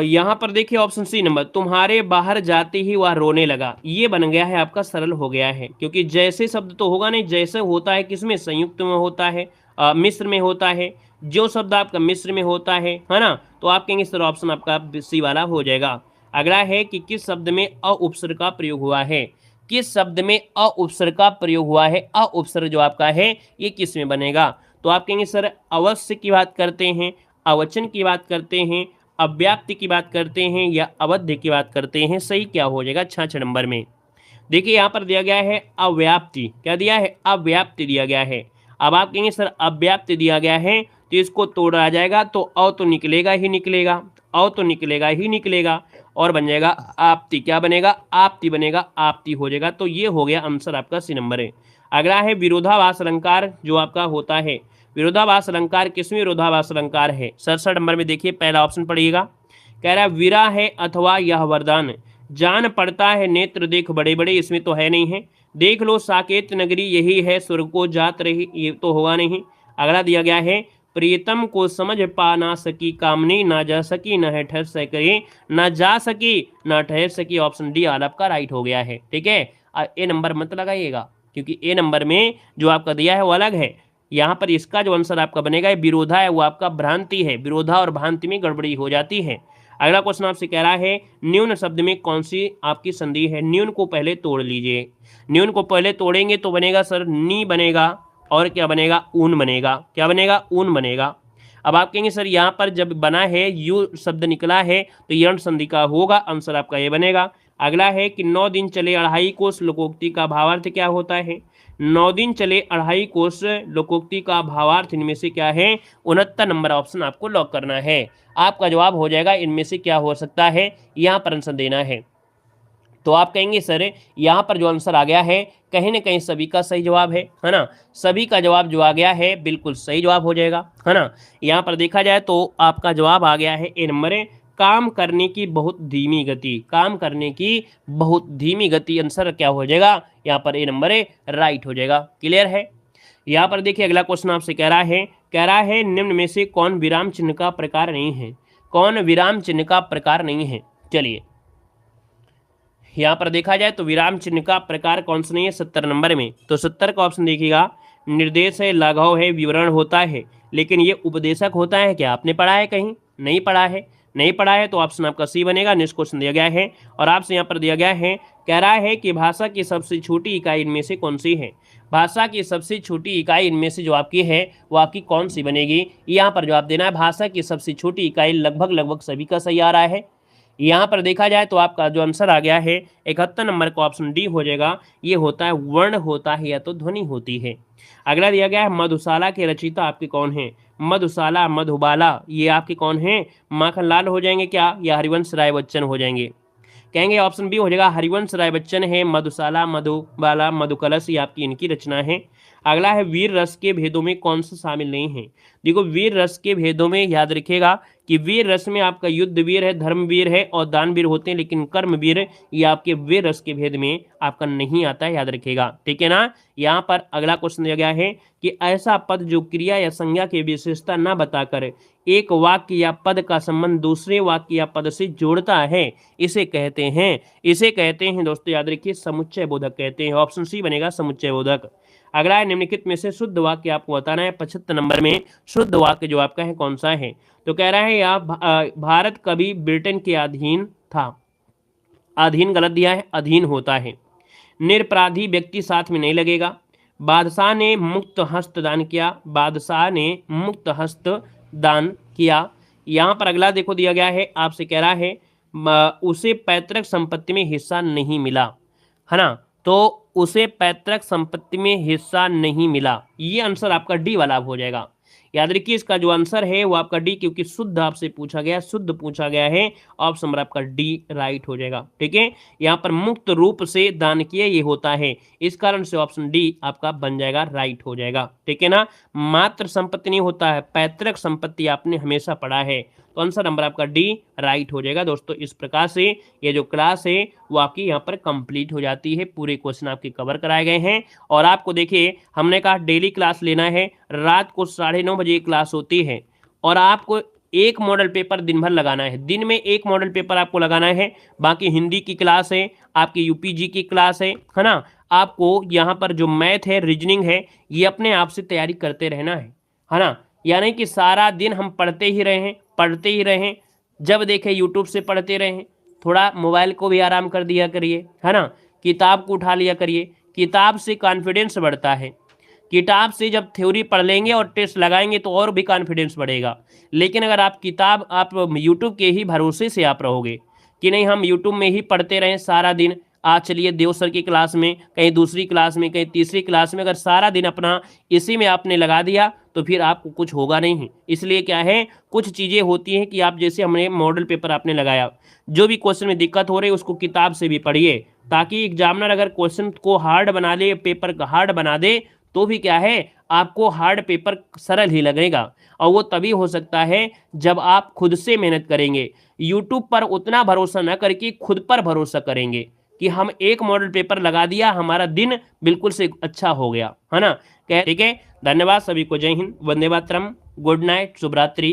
यहाँ पर देखिए ऑप्शन सी नंबर, तुम्हारे बाहर जाते ही वह रोने लगा, ये बन गया है आपका सरल हो गया है, क्योंकि जैसे शब्द तो होगा नहीं, जैसे होता है किसमें, संयुक्त में होता है, मिश्र में होता है, जो शब्द आपका मिश्र में होता है ना, तो आप कहेंगे सर ऑप्शन आपका सी वाला हो जाएगा। अगला है कि किस शब्द में अ उपसर्ग का प्रयोग हुआ है, किस शब्द में अ उपसर्ग का प्रयोग हुआ है, अ उपसर्ग जो आपका है ये किस में बनेगा, तो आप कहेंगे सर अवश्य की बात करते हैं, अवचन की बात करते हैं, अव्याप्ति की बात करते हैं, या अवध्य की बात करते हैं, सही क्या हो जाएगा 66 नंबर में। देखिए यहाँ पर दिया गया है अव्याप्ति, क्या दिया है, अव्याप्ति दिया गया है। अब आप कहेंगे सर अव्याप्ति दिया गया है तो इसको तोड़ा जाएगा तो अ तो निकलेगा ही निकलेगा, अ तो निकलेगा ही निकलेगा, और बन जाएगा आपति, क्या बनेगा, आपति बनेगा, आपति हो जाएगा। तो ये हो गया आंसर आपका सी नंबर है। अगला है विरोधाभास अलंकार जो आपका होता है, विरोधाभास अलंकार किसमें विरोधाभास अलंकार है, 67 नंबर में देखिए पहला ऑप्शन पढ़िएगा, कह रहा है वीरा है अथवा यह वरदान, जान पड़ता है नेत्र देख बड़े बड़े, इसमें तो है नहीं है, देख लो साकेत नगरी यही है स्वर्ग को जात रही, ये तो होगा नहीं। अगला दिया गया है प्रियतम को समझ पा ना सकी कामनी, ना जा सकी ना है ठहर सके, ना जा सकी ना ठहर सकी, ऑप्शन डी आल आपका राइट हो गया है। ठीक है, ए नंबर मत लगाइएगा क्योंकि ए नंबर में जो आपका दिया है वो अलग है, यहाँ पर इसका जो आंसर आपका बनेगा विरोधा है वो आपका भ्रांति है, विरोधा और भ्रांति में गड़बड़ी हो जाती है। अगला क्वेश्चन आपसे कह रहा है न्यून शब्द में कौन सी आपकी संधि है, न्यून को पहले तोड़ लीजिए, न्यून को पहले तोड़ेंगे तो बनेगा सर नी बनेगा, और क्या बनेगा, ऊन बनेगा, क्या बनेगा, ऊन बनेगा। अब आप कहेंगे सर यहाँ पर जब बना है यू शब्द निकला है तो यण संधि का होगा, आंसर आपका ये बनेगा। अगला है कि 9 दिन चले अढ़ाई कोस लोकोक्ति का भावार्थ क्या होता है, 9 दिन चले अढ़ाई कोस लोकोक्ति का भावार्थ इनमें से क्या है, 69 नंबर ऑप्शन आपको लॉक करना है, आपका जवाब हो जाएगा इनमें से क्या हो सकता है, यहाँ पर आंसर देना है। तो आप कहेंगे सर यहाँ पर जो आंसर आ गया है कहीं ना कहीं सभी का सही जवाब है ना, सभी का जवाब जो आ गया है बिल्कुल सही जवाब हो जाएगा, है ना। यहाँ पर देखा जाए तो आपका जवाब आ गया है ए नंबर है, काम करने की बहुत धीमी गति, काम करने की बहुत धीमी गति, आंसर क्या हो जाएगा यहाँ पर ए नंबर है, राइट हो जाएगा। क्लियर है। यहाँ पर देखिए अगला क्वेश्चन आपसे कह रहा है निम्न में से कौन विराम चिन्ह का प्रकार नहीं है, कौन विराम चिन्ह का प्रकार नहीं है। चलिए यहाँ पर देखा जाए तो विराम चिन्ह का प्रकार कौन सा नहीं है 70 नंबर में, तो 70 का ऑप्शन देखिएगा निर्देश है, लाघव है, विवरण होता है, लेकिन ये उपदेशक होता है क्या? आपने पढ़ा है कहीं? नहीं पढ़ा है। नहीं पढ़ा है तो ऑप्शन आपका सी बनेगा। नेक्स्ट क्वेश्चन दिया गया है और आपसे यहाँ पर दिया गया है, कह रहा है कि भाषा की सबसे छोटी इकाई इनमें से कौन सी है? भाषा की सबसे छोटी इकाई इनमें से जो आपकी है वो आपकी कौन सी बनेगी? यहाँ पर जवाब देना है भाषा की सबसे छोटी इकाई, लगभग सभी का सही आ रहा है। यहाँ पर देखा जाए तो आपका जो आंसर आ गया है 71 नंबर का ऑप्शन डी हो जाएगा। ये होता है वर्ण होता है या तो ध्वनि होती है। अगला दिया गया है मधुशाला के रचयिता आपके कौन है? मधुशाला, मधुबाला, ये आपके कौन है? माखनलाल हो जाएंगे क्या या हरिवंश राय बच्चन हो जाएंगे? कहेंगे ऑप्शन बी हो जाएगा, हरिवंश राय बच्चन है। मधुशाला, मधुबाला, मधुकलश ये आपकी इनकी रचना है। अगला है वीर रस के भेदों में कौन सा शामिल नहीं है? देखो वीर रस के भेदों में याद रखिएगा कि वीर रस में आपका युद्ध वीर है, धर्मवीर है और दानवीर होते हैं, लेकिन कर्मवीर ये आपके वीर रस के भेद में आपका नहीं आता है, याद रखिएगा। ठीक है ना। यहाँ पर अगला क्वेश्चन दिया गया है कि ऐसा पद जो क्रिया या संज्ञा की विशेषता न बताकर एक वाक्य या पद का संबंध दूसरे वाक्य या पद से जोड़ता है, इसे कहते हैं दोस्तों, याद रखिए समुच्चय बोधक कहते हैं। ऑप्शन सी बनेगा समुच्चय बोधक। अगला है निम्नलिखित में से शुद्ध वाक्य आपको बताना है। 75 नंबर में शुद्ध वाक्य जो आपका है कौन सा है? तो कह रहा है आप भारत कभी ब्रिटेन के अधीन था। अधीन गलत दिया है, अधीन होता है। निरपराधी व्यक्ति साथ में नहीं लगेगा। बादशाह ने मुक्त हस्त दान किया। बादशाह ने मुक्त हस्त दान किया। यहाँ पर अगला देखो दिया गया है, आपसे कह रहा है उसे पैतृक संपत्ति में हिस्सा नहीं मिला, है ना। तो उसे पैतृक संपत्ति में हिस्सा नहीं मिला, ये आंसर आपका डी वाला हो जाएगा। याद रखिए इसका जो आंसर है वो आपका डी, क्योंकि शुद्ध आपसे पूछा गया, शुद्ध पूछा गया है। ऑप्शन नंबर आपका डी राइट हो जाएगा। ठीक है, यहाँ पर मुक्त रूप से दान किए ये होता है, इस कारण से ऑप्शन डी आपका बन जाएगा, राइट हो जाएगा। ठीक है ना। मात्र संपत्ति नहीं होता है, पैतृक संपत्ति आपने हमेशा पढ़ा है, तो आंसर नंबर आपका डी राइट हो जाएगा। दोस्तों इस प्रकार से ये जो क्लास है वो आपकी यहाँ पर कंप्लीट हो जाती है। पूरे क्वेश्चन आपके कवर कराए गए हैं और आपको देखिए हमने कहा डेली क्लास लेना है। रात को 9:30 बजे क्लास होती है और आपको एक मॉडल पेपर दिन भर लगाना है। दिन में एक मॉडल पेपर आपको लगाना है। बाकी हिंदी की क्लास है, आपकी यूपीजी की क्लास है ना। आपको यहाँ पर जो मैथ है, रीजनिंग है, ये अपने आप से तैयारी करते रहना है ना। यानी कि सारा दिन हम पढ़ते ही रहें, जब देखें यूट्यूब से पढ़ते रहें, थोड़ा मोबाइल को भी आराम कर दिया करिए, है ना। किताब को उठा लिया करिए, किताब से कॉन्फिडेंस बढ़ता है। किताब से जब थ्योरी पढ़ लेंगे और टेस्ट लगाएंगे तो और भी कॉन्फिडेंस बढ़ेगा। लेकिन अगर आप यूट्यूब के ही भरोसे से आप रहोगे कि नहीं हम यूट्यूब में ही पढ़ते रहें सारा दिन, आज चलिए देव सर की क्लास में, कहीं दूसरी क्लास में, कहीं तीसरी क्लास में, अगर सारा दिन अपना इसी में आपने लगा दिया तो फिर आपको कुछ होगा नहीं। इसलिए क्या है, कुछ चीज़ें होती हैं कि आप जैसे हमने मॉडल पेपर आपने लगाया, जो भी क्वेश्चन में दिक्कत हो रही है उसको किताब से भी पढ़िए, ताकि एग्जामिनर अगर क्वेश्चन को हार्ड बना ले, पेपर का हार्ड बना दे, तो भी क्या है आपको हार्ड पेपर सरल ही लगेगा। और वो तभी हो सकता है जब आप खुद से मेहनत करेंगे। यूट्यूब पर उतना भरोसा न करके खुद पर भरोसा करेंगे कि हम एक मॉडल पेपर लगा दिया, हमारा दिन बिल्कुल से अच्छा हो गया, है ना। ठीक है, धन्यवाद सभी को, जय हिंद, वंदे मातरम, गुड नाइट, शुभ रात्रि।